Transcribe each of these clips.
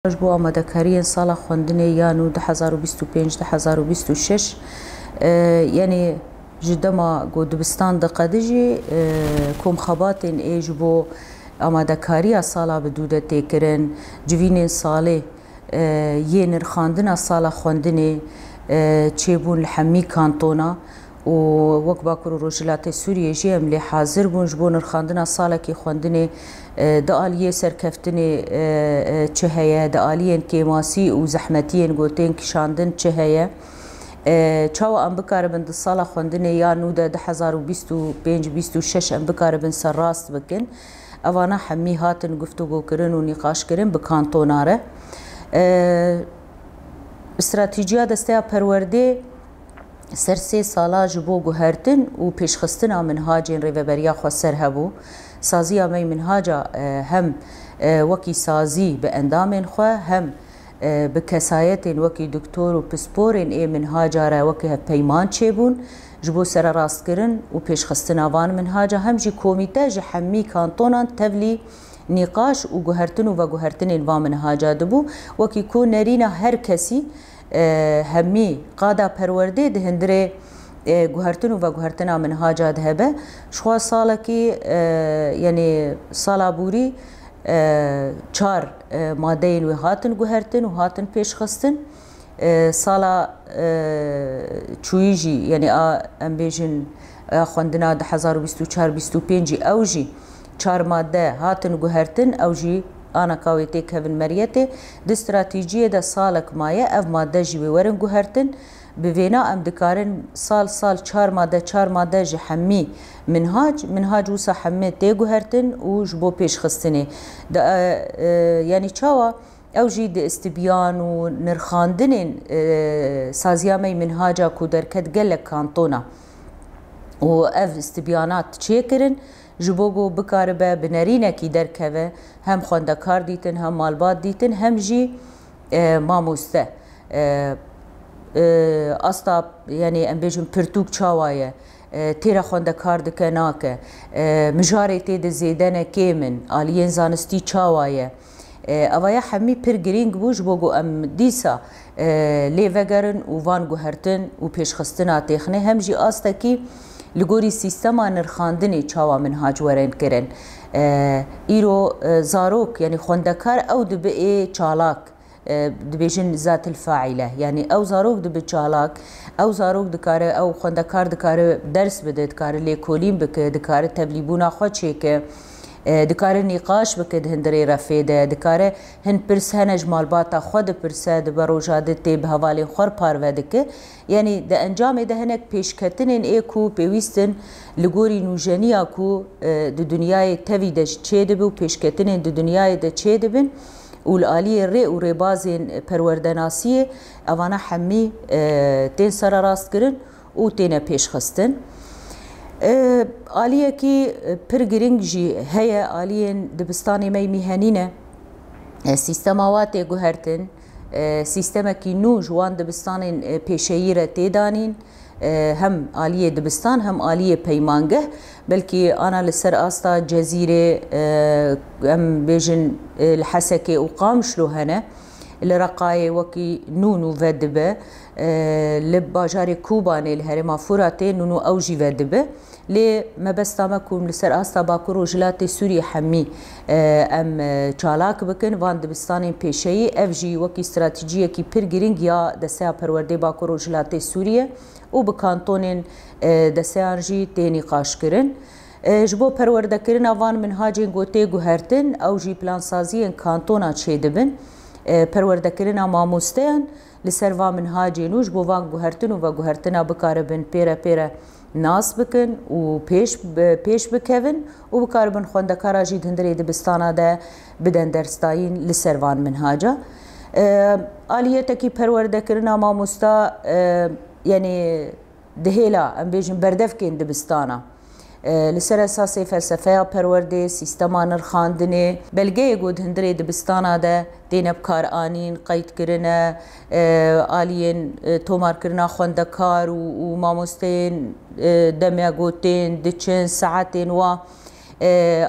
بۆ ئامادەکاریان ساڵا خوێندنێ یان و 2025-2026 یعنی ji dema got dibistan diqedijî komxebatên ê ji bo amadekariya sala bi dû de têkirin civînên salê yê nirxandina sala xwendinê çêbûn li hemî kantona û wek Bakur û Rojhilatê Sûriyê jî em lê hazir bûn ji bo nirxandina salekî xwendinê di aliyê serkeftinê çi heye, di aliyên kêmasî û zehmetiyên gotên kişandin çi heye. Çawa em bikaribin di sala xwendinê ya nû de 2025-2026 em bikaribin serrast bikin. Evana hemî hatin guftugûkirin û nîqaşkirin bi kantona re. Stratîjiya desteya perwerdê ser sê sala ji bo guhertin û pêşxistina minhacên rêveberiya xwe ser hebû. Saziya me minhaca hem wekî sazî bi endamên xwe hem bi kesayetên wekî doktor û pisporên ê minhaca re wekî hevpeyman çêbûn ji bo sererastkirin û pêşxistina van minhaca hem jî komîte ji hemî kantonan tevlî nîqaş û guhertin û veguhertinên van minhaca dibû wekî ku nerîna her kesî hemî qada perwerdê di hindirê guhertin û veguhertina minhaca dihebe. Ji xwe salekî yani sala bûrî çar madeyên wê hatin guhertin û hatin pêşxistin. Sala çûyî jî yani em bêjin xwendina 2024-2025 ew jî çar madde hatin guhertin ew jî anaka wê tê kevin meriyetê di stratîjiyê de salek maye ev madde jî wê werin guhertin. Bi vêna em dikarin sal çar madde ji hemî minhac wisa hemî tê guhertin û ji bo pêşxistinê. Yani çawa ew jî di istibyan û nirxandinên saziya me minhaca ku derket gelek kantona û ev istibyanat çêkirin ji bo got bikaribe bi nerînekî derkeve hem xwendekar dîtin hem malbat dîtin hem jî mamoste. Asta yani em bêjin pirtûk çawa ye têra xwendekar dike nake mijarê tê di zêdene kêmin aliyên zanistî çawa ye evaya hemî pir girîng bû ji bo got em dîsa lê vegerin û van guhertin û pêşxistina têxinê hem jî astekî li gorî sîstema nirxandinê çawa minhac werin kirin. Îro zarok yani xwendekar ew dibe ê çalak dibêjin zatil faîle yani ew zarok dibe çalak ew zarok dikare ew xwendekar dikare ders bide dikare lêkolîn bike dikare tevlîbûna xwe çêke dikare nîqaş bike di hindirê refê de dikare hin pirs hene ji malbata xwe dipirse dibe rojadê tê bi hevalên xwe parve dike yani di encamê de hinek pêşketinên ê ku pêwîstin li gorî nûjeniya ku di dunyayê tevî de çê dibe û pêşketinên di dunyayê de çê dibin û li aliyê rê û rêbazên perwerdenasiyê evana hemî tên sererastkirin û têne pêşxistin. Aliyekî pir giring jî heye aliyên dibistanê me mîhenîne sîstema wa tê guhertin sîstemekî nû ji wan dibistanên pêşeyî re tê danîn hem aliyê dibistan hem aliyê peymangeh belkî ana li ser asta cezîrê em bêjin li Hesekê û Qamişlo hene li Reqayê wekî nû nû ve dibe li bajarê Kûbanê li herêma Furatê nû ew jî ve dibe lê mebesta me ku li ser asta Bakur û Rojhilatê Sûriyê hemî em çalak bikin van dibistanên pêşeyî ev jî wekî stratîjiyekî pir giring ya desteya perwerdê Bakur û Rojhilatê Sûriyê û bi kantonên desteyan jî tê nîqaşkirin. Ji bo perwerdekirina van minhacên gotê guhertin ew jî plansaziyên kantona çêdibin perwerdekirina mamosteyan li ser van minhacên û ji bo van guhertin û veguhertina bikaribin pêre nas bikin û pêş bikevin û bikaribin xwendekara jî di hindirê dibistana de bidin dersdayîn li ser van minhaca. Aliyetekî perwerdekirina mamosta yani dihêla em bêjin berdevkên dibistana li ser esasê felsefeya perwerdê sîstema nirxandinê belgeyê got di hindirê dibistana de têne bikar anîn qeydkirine aliyên tomarkirina xwendekar û mamosteyên demiya gotên diçin saetên wa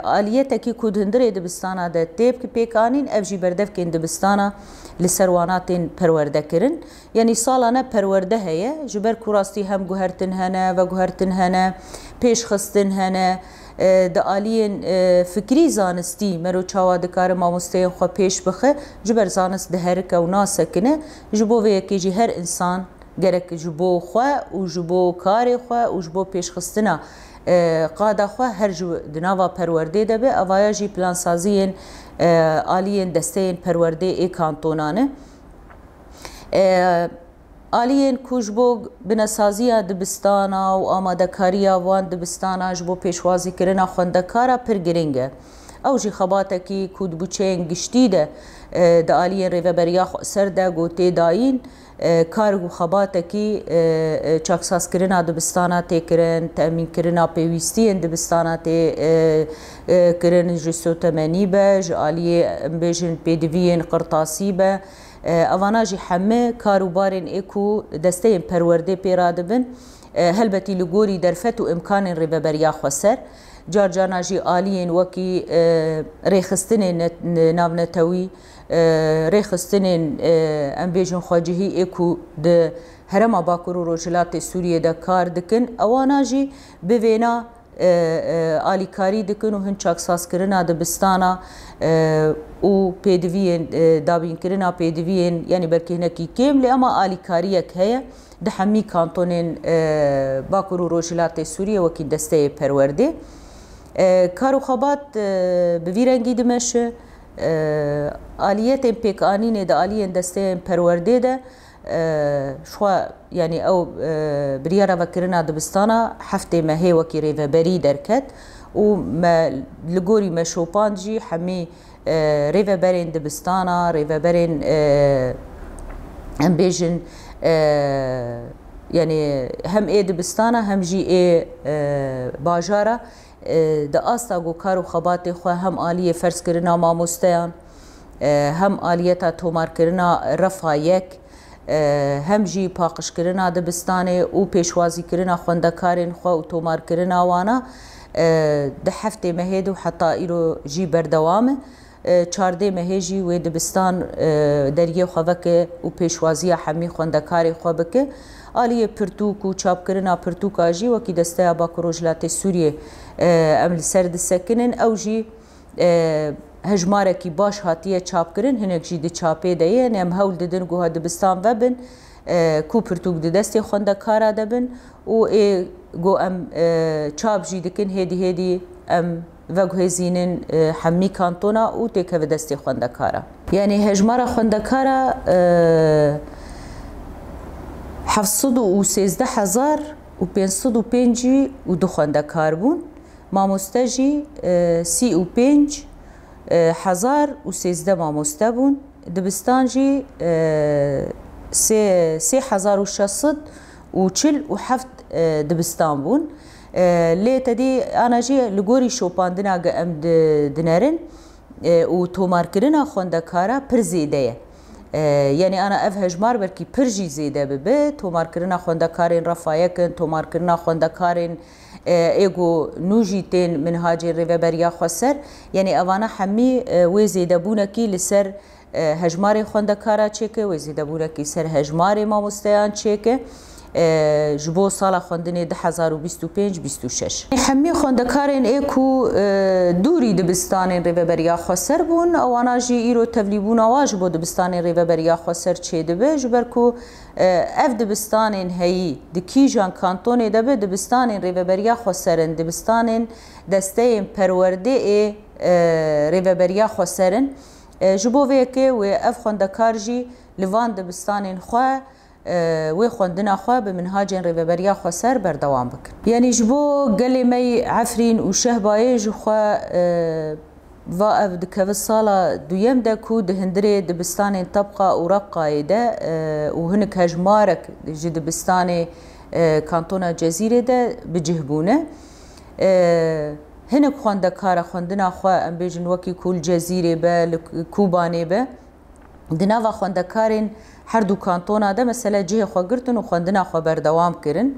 آلیتکی کود هندره دبستانا ده تیب که پیکانین اف جی بردف که دبستانا لسرواناتین پرورده کرن یعنی سالانه پرورده هیه جبر kurasتی هم گوهرتن هنه و گوهرتن هنه پیش خستن هنه ده آلیین فکری زانستی مرو چاوا دکار ماموستین خو پیش بخه جبر زانست ده هرکه و ناسکنه جبو ویکی جی هر انسان گرک جبو خو و جبو کار خو و جبو پیش خستنا قاده خو هر جو دناوا پرورده ده به اوایا جی پلان سازیین آلیین دستین پرورده ای کانتونانه آلیین کوجبو بنسازیا دبستانا و آماده کاریا وان دبستانا جبو پیشوازی کرنا خوندکارا پر گرینگه او جی خباته کی کود بوچین گشتی ده ده آلیین ریوبریا سر ده گوته داین کارگو خباته کی چاکساز کرنا دبستانا تی کرن تأمین کرنا پیویستی دبستانا تی کرن جسو تمنی به جالیه بیجن پیدوین قرطاسی به اوانا جی همه کاروبارین اکو دستین پرورده پیراده بن هلبتی لگوری درفت و امکان ریوبریا خسر جار جانا جی آلیین وکی ریخستن ناونتوی ریخستن ام بیجن خواجهی اکو ده هرما باکر و روجلات سوریه ده کار دکن اوانا جی بوینا آلیکاری دکن و هن چاکساز کرنا دبستانا و پیدوین دابین کرنا پیدوین یعنی برکی هنکی کم لی اما آلیکاریک هیا ده همی کانتونین باکر و روجلات سوریه وکی دسته پرورده کارو خبات بویرنگی دمشه آلیت پیک آنین ده آلیین دسته پرورده ده شوا یعنی او بریارا وکرنا دبستانا هفته مهی وکی ریوبری درکت و لگوری مشوپان جی همی ریوبرین دبستانا ریوبرین هم بیجن یعنی هم ای دبستانا هم جی ای باجارا ده آستا گو کارو خبات خو هم آلیه فرس کرنا ماموستیان هم آلیتا تومار کرنا رفا یک هم جی پاقش کرنا دبستانه و پیشوازی کرنا خوندکارین خو و تومار کرنا وانا ده هفته مهید و حتی ایرو جی بردوامه چارده مهیجی و دبستان دریه خواه و پیشوازی همی خوندکاری خواه بکه آلیه پرتوک و چاپ کرنا پرتوک آجی وکی دسته باکروجلات سوریه امل سرد سکنن او جی هجماره کی باش هاتیه چاپ کرن هنک جی ده چاپه ده نم هول ددن گوها دبستان وبن کو پرتوک ده دسته خوندکارا دبن و گو ام چاپ جی دکن هدی ام وگه زینن همی کانتونا و تک و دسته خوندکارا یعنی هجماره خوندکارا 713,505 خوندکار بون ماموسته جی 35,013 ماموسته بون دبستان جی 3,647 دبستان بون لیتا دی آنا جی لگوری شوپاندنا ام دنرن و تومار کرنا خوندکارا پر زیده یعنی انا اف هجمار برکی پرجی زیده ببه تومار کرنا خوندکارین رفایکن تومار کرنا خوندکارین ایگو نوجی تین منهاج ریوبریا خسر یعنی اوانا همی و زیده بونکی لسر هجمار خوندکارا چیکه و زیده بونکی سر هجمار ماموستیان چیکه جبو سال خوندنی 2025-26 همی خوندکارین ایکو دوری دبستان ریوبریا خسر بون اوانا جی ایرو تولیبون آواج بو دبستان ریوبریا خسر چه دبه جبر کو اف دبستان هی دکیجان کانتون دبه دبستان ریوبریا خسرن دبستان دسته پرورده ریوبریا خسرن جبو ویکه و اف خوندکار جی لوان دبستان خواه و خوندنا خواه به منهاج ریوبریا خسر بردوام بکن یعنی جبو قلی می عفرین و شهبایی جو خواه و اف دکو سالا دویم ده کو دهندره دبستان طبقه و رقای ده و هنک هجمارک جی دبستان کانتون جزیره ده بجهبونه هنک خوندکار خوندنا خواه ام بیجن وکی کول جزیره به کوبانه به دناوا خوندکارین هر دو کانتونا ده مثلا جه خو گرتن و خوندنا خو بردوام کرن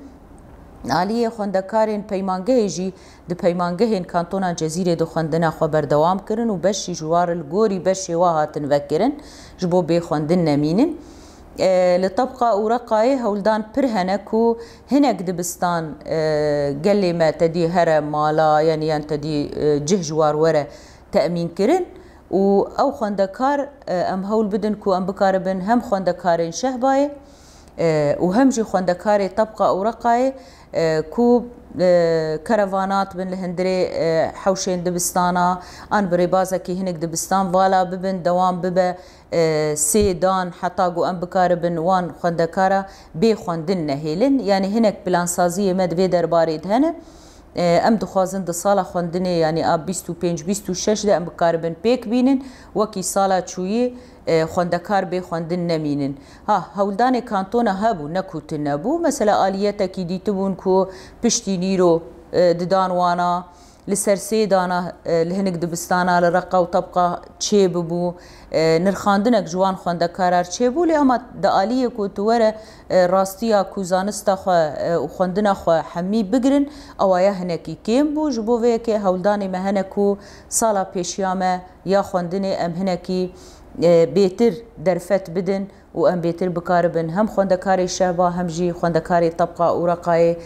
آلیه خوندکارین پیمانگه جی د پیمانگهین کانتونا جزیره دو خوندنا خو بردوام کرن و بشی جوار الگوری بشی واهاتن وکرن جبو بی خوندن نمینن لطبقة ورقاي هولدان برهنكو هناك دبستان قال ما تدي هرم مالا يعني تدي جه جوار ورا تأمين كرن او خوندكار ام هول بدن كو ام بكاربن هم خوندكارين شهباي وهم جي خوندكاري طبقة ورقاي كو كرفانات بن الهندري حوشين دبستانا ان بريبازا كي هنك دبستان فالا ببن دوام ببا سيدان حتى قو ام بكاربن وان خوندكارا بي خوندن نهيلن يعني هنك بلانسازية مد في درباريد هنا ام دخوازن ده سالا خوندنه يعني اب 25 26 ده ام بكاربن بيك بينن وكي سالا چوي خوندکار به خوندن نمینن ها هولدان کانتونا هبو نکوت نبو مثلا آلیتا کی دیتبون کو پشتی نیرو ددان وانا لسر سیدانا لهنک دبستانا لرقا و طبقا چه ببو نرخاندنک جوان خوندکارار چه بو لی اما دا آلیه کو توره راستیا کو زانستا خو خوندنا خو حمی بگرن اوایا هنکی کم بو جبو وی که هولدان مهنکو سالا پیشیامه یا خوندن ام هنکی بيتر درفت بدن وام بيتر بكاربن هم خوندكاري شهبا هم جي خوندكاري طبقة ورقاي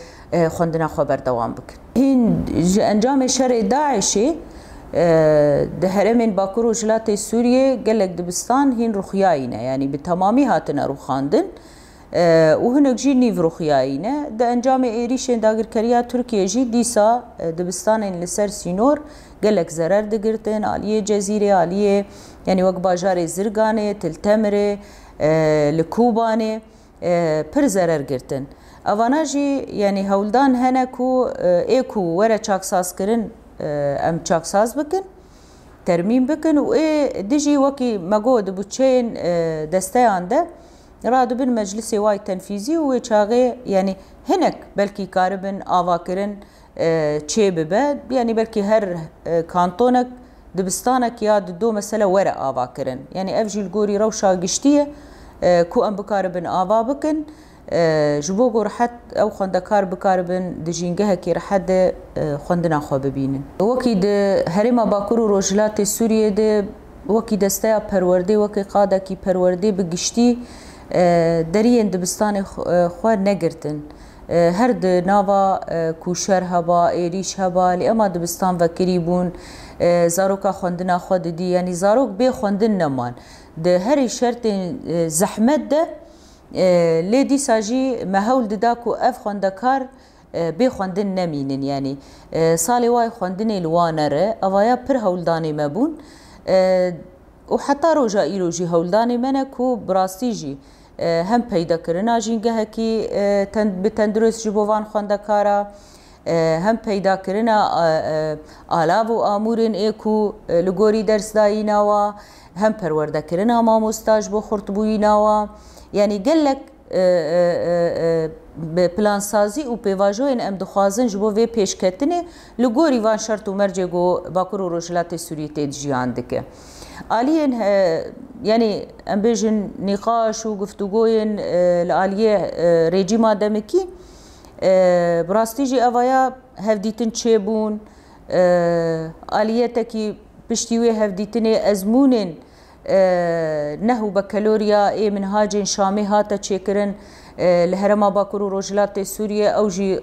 خوندنا خبر دوام بك هين انجام شرع داعشي ده هرمين باكور وجلاتي سوريا قالك دبستان هين رخياينا يعني بتمامي هاتنا رخاندن وهناك جي نيف رخياينا ده انجام ايريشين داغر كريا تركيا جي ديسا دبستان لسر سينور قالك زرر دقرتن آلية جزيرة آلية يعني وقت باجاري زرقاني تلتمري لكوباني پر زرر قرتن اوانا جي يعني هولدان هنكو ايكو ورا چاكساز کرن ام چاكساز بكن ترميم بكن و اي ديجي وكي مقود بوچين دستيان ده رادو بن مجلسي واي تنفيزي و چاغي يعني هنك بلكي كاربن آوا کرن چه ببه يعني بلكي هر كانتونك دبستانك يا دو مسألة ورا آوا کرن يعني افجي الجوري روشا قشتيه كو ام بكاربن آوا بكن جبوغو رحت او خوندكار بكاربن دجينجها كي رحت خوندنا خو ببينن وكي د هرما باكور روجلات سوريا د وكي دستا پرورده وكي قاده كي پرورده بگشتي درين دبستان خو نگرتن هر د ناوا کوشر هبا ایریش هبا لما دبستان وکری بون زاروکا خوندنا خود دی یعنی زاروک به خوندن نمان ده هر شرط زحمت ده لیدی ساجی مهول دداکو اف خوندکار به خوندن نمینن یعنی سالی وای خوندن الوانره اوایا پر هولدانی مبون و حتی روجا ایروجی هولدانی منه کو براستیجی هم پیدا کرنا جینگه کی بتندرست جبوان خوندکارا هم پیدا کرنا آلاو و آمورن ایکو لگوری درس داییناوا هم پرورده کرنا ماموستاج بو خورتبویناوا یعنی گلک پلان سازی و پیواژوین ام دخوازن جبو وی پیشکتنه لگوری وان شرط و مرجع گو باکور و روجلات سوریه تید جیان دکه آليين يعني ام بيجن نقاش وقفتوغوين الآلية ريجيما دمكي براستيجي أوايا هفديتن تشيبون آليتكي بشتيوي هفديتني أزمونين نهو بكالوريا اي منهاجين شامي هاتا تشيكرن لهرما باكور روجلات سوريا او جي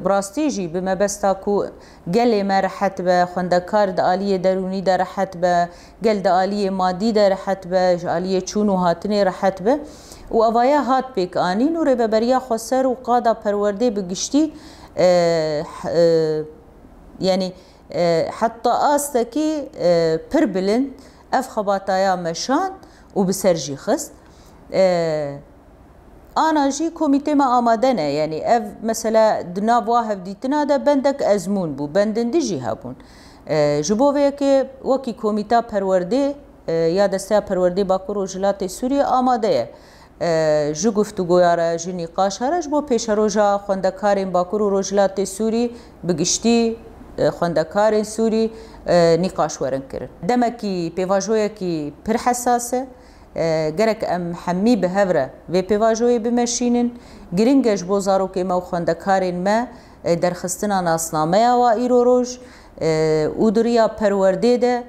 براستيجي بما بستاكو قال ما رحت به خوندكار د آليه دروني د رحت به قال د آليه مادي د رحت به آليه چونو هاتني رحت به و اوايا هات بيك اني نور ببريا خسر و قادا پرورده بگشتي يعني حتى استكي پربلند اف خباتايا مشان و بسرجي خست انا جي كوميتي ما امادنه يعني اف مثلا دناب واحد ديتنا ده بندك ازمون بو بندن دجي هابون جبو ويكي وكي كوميتا پرورده يا دستا پرورده باكور وجلات سوريا اماده جو گفتگو یاره جو نقاش هرش بو پیش روجا خوندکارین باکور و روجلات سوری بگشتی خوندکارین سوری نقاش ورن کرد دمکی پیواجویا کی پر حساسه گرک ام حمی به هفره و پیواجوی بمشینن گرینگش بو زاروکی ما و خوندکارین ما درخستنا ناسنامه و ایرو روش او دریا پرورده ده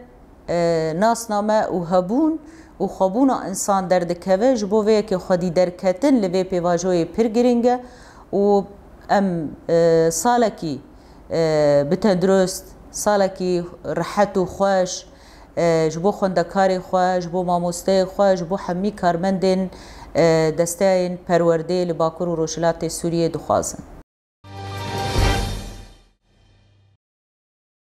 ناسنامه و هبون و خبون انسان دردکوه جبو وی که خودی درکتن لوی پیواجوی پر گرینگه و ام سالکی بتندرست سالکی راحت و خوش جبو خوندکاری خوش جبو ماموسته خوش جبو حمی کارمندین دستین پرورده لباکور و روشلات سوریه دخوازن